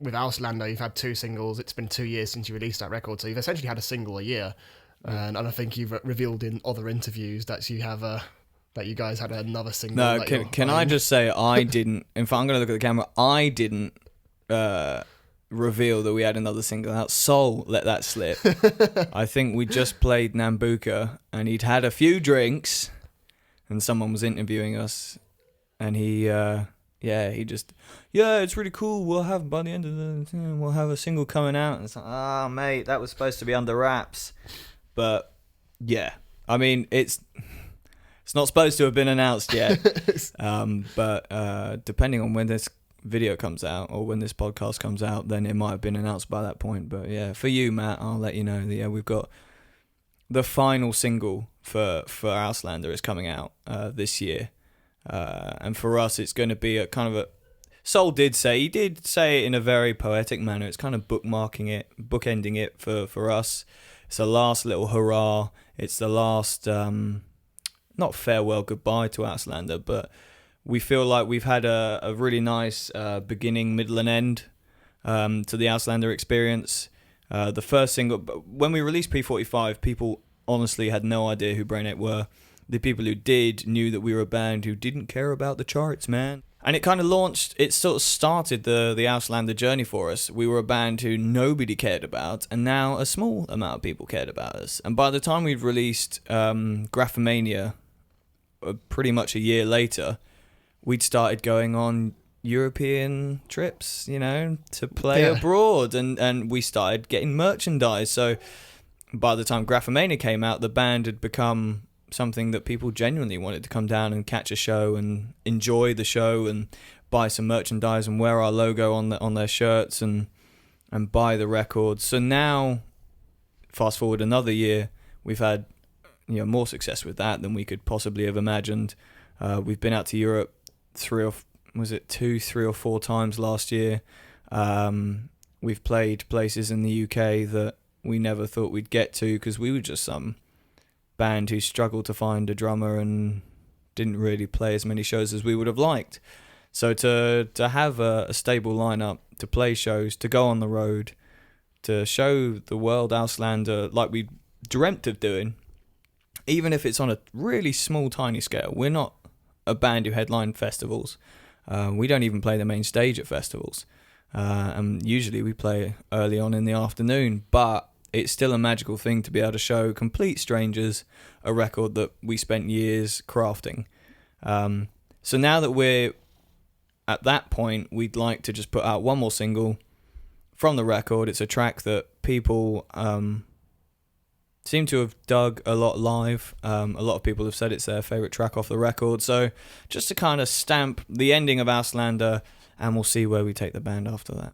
with Auslander, you've had 2 singles. It's been 2 years since you released that record, so you've essentially had a single a year. And I think you've revealed in other interviews that you have that you guys had another single. No, can I just say I didn't. In fact, I'm going to look at the camera. I didn't reveal that we had another single out. Soul let that slip. I think we just played Nambucca, and he'd had a few drinks, and someone was interviewing us, and he just, it's really cool. We'll have by the end of we'll have a single coming out. And it's like, mate, that was supposed to be under wraps, but yeah, I mean it's not supposed to have been announced yet. But depending on when this video comes out or when this podcast comes out, then it might have been announced by that point. But yeah, for you, Matt, I'll let you know that we've got the final single for Auslander is coming out this year. And for us, it's going to be a kind of a... Soul did say it in a very poetic manner. It's kind of bookending it for us. It's the last little hurrah. It's the last... not farewell, goodbye to Auslander, but we feel like we've had a really nice beginning, middle, and end to the Auslander experience. The first single, when we released P45, people honestly had no idea who Brain Ape were. The people who did knew that we were a band who didn't care about the charts, man. And it kind of launched, it sort of started the Auslander journey for us. We were a band who nobody cared about, and now a small amount of people cared about us. And by the time we'd released Graphomania, pretty much a year later, we'd started going on European trips, to play abroad, and we started getting merchandise. So by the time Graphomania came out, the band had become something that people genuinely wanted to come down and catch a show and enjoy the show and buy some merchandise and wear our logo on their shirts and buy the records. So now, fast forward another year, we've had more success with that than we could possibly have imagined. We've been out to Europe 3 or 4 times last year. We've played places in the UK that we never thought we'd get to because we were just some band who struggled to find a drummer and didn't really play as many shows as we would have liked. So to have a stable lineup, to play shows, to go on the road, to show the world Auslander like we dreamt of doing, even if it's on a really small, tiny scale. We're not a band who headline festivals. We don't even play the main stage at festivals. And usually we play early on in the afternoon, but it's still a magical thing to be able to show complete strangers a record that we spent years crafting. So now that we're at that point, we'd like to just put out one more single from the record. It's a track that people seem to have dug a lot live. A lot of people have said it's their favourite track off the record. So just to kind of stamp the ending of Auslander, and we'll see where we take the band after that.